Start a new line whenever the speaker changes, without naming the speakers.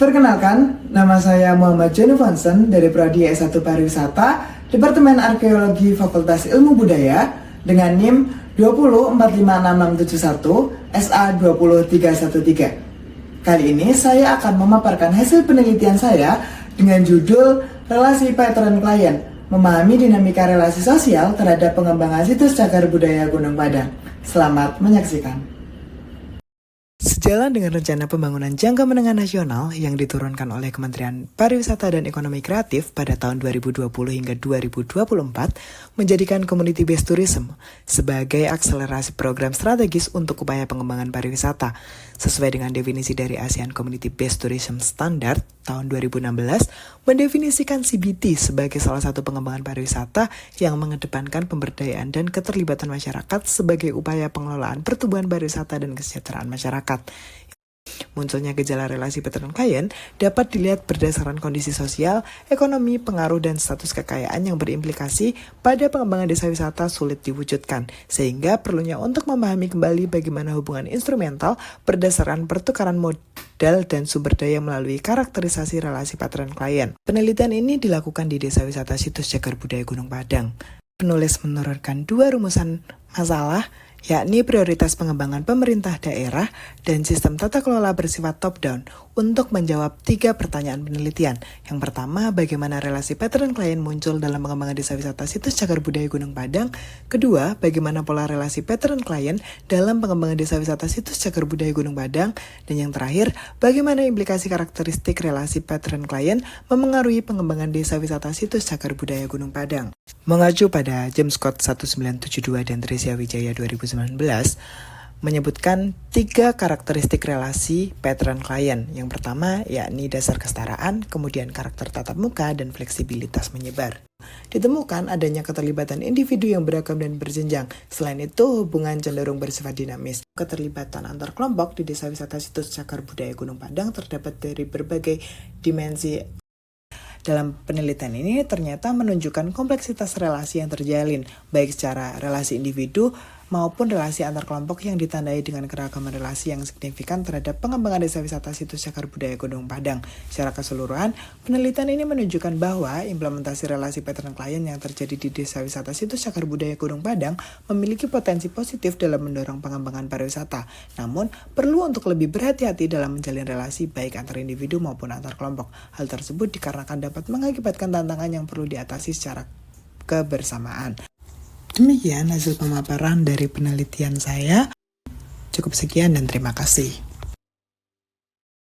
Perkenalkan, nama saya Muhammad Jonu Vansen dari Prodi S1 Pariwisata, Departemen Arkeologi Fakultas Ilmu Budaya dengan NIM 2045671 SA20313. Kali ini saya akan memaparkan hasil penelitian saya dengan judul Relasi Pattern Klien, memahami dinamika relasi sosial terhadap pengembangan situs cagar budaya Gunung Padang. Selamat menyaksikan. Sejalan dengan rencana pembangunan jangka menengah nasional yang diturunkan oleh Kementerian Pariwisata dan Ekonomi Kreatif pada tahun 2020 hingga 2024, menjadikan Community Based Tourism sebagai akselerasi program strategis untuk upaya pengembangan pariwisata. Sesuai dengan definisi dari ASEAN Community Based Tourism Standard tahun 2016, mendefinisikan CBT sebagai salah satu pengembangan pariwisata yang mengedepankan pemberdayaan dan keterlibatan masyarakat sebagai upaya pengelolaan pertumbuhan pariwisata dan kesejahteraan masyarakat. Munculnya gejala relasi pattern klien dapat dilihat berdasarkan kondisi sosial, ekonomi, pengaruh, dan status kekayaan yang berimplikasi pada pengembangan desa wisata sulit diwujudkan, sehingga perlunya untuk memahami kembali bagaimana hubungan instrumental berdasarkan pertukaran modal dan sumber daya melalui karakterisasi relasi pattern klien. Penelitian ini dilakukan di desa wisata situs cagar budaya Gunung Padang. Penulis menurunkan dua rumusan masalah, yakni prioritas pengembangan pemerintah daerah dan sistem tata kelola bersifat top-down untuk menjawab 3 pertanyaan penelitian. Yang pertama, bagaimana relasi pattern klien muncul dalam pengembangan desa wisata situs cagar budaya Gunung Padang. Kedua, bagaimana pola relasi pattern klien dalam pengembangan desa wisata situs cagar budaya Gunung Padang. Dan yang terakhir, bagaimana implikasi karakteristik relasi pattern klien memengaruhi pengembangan desa wisata situs cagar budaya Gunung Padang. Mengacu pada James Scott 1972 dan Tricia Wijaya 2019, menyebutkan 3 karakteristik relasi pattern klien. Yang pertama yakni dasar kesetaraan, kemudian karakter tatap muka, dan fleksibilitas menyebar. Ditemukan adanya keterlibatan individu yang beragam dan berjenjang. Selain itu, hubungan cenderung bersifat dinamis. Keterlibatan antar kelompok di desa wisata situs cagar budaya Gunung Padang terdapat dari berbagai dimensi. Dalam penelitian ini ternyata menunjukkan kompleksitas relasi yang terjalin, baik secara relasi individu maupun relasi antar kelompok yang ditandai dengan keragaman relasi yang signifikan terhadap pengembangan desa wisata situs cagar budaya Gunung Padang. Secara keseluruhan, penelitian ini menunjukkan bahwa implementasi relasi pattern klien yang terjadi di desa wisata situs cagar budaya Gunung Padang memiliki potensi positif dalam mendorong pengembangan pariwisata. Namun, perlu untuk lebih berhati-hati dalam menjalin relasi baik antar individu maupun antar kelompok. Hal tersebut dikarenakan dapat mengakibatkan tantangan yang perlu diatasi secara kebersamaan. Demikian hasil pemaparan dari penelitian saya. Cukup sekian dan terima kasih.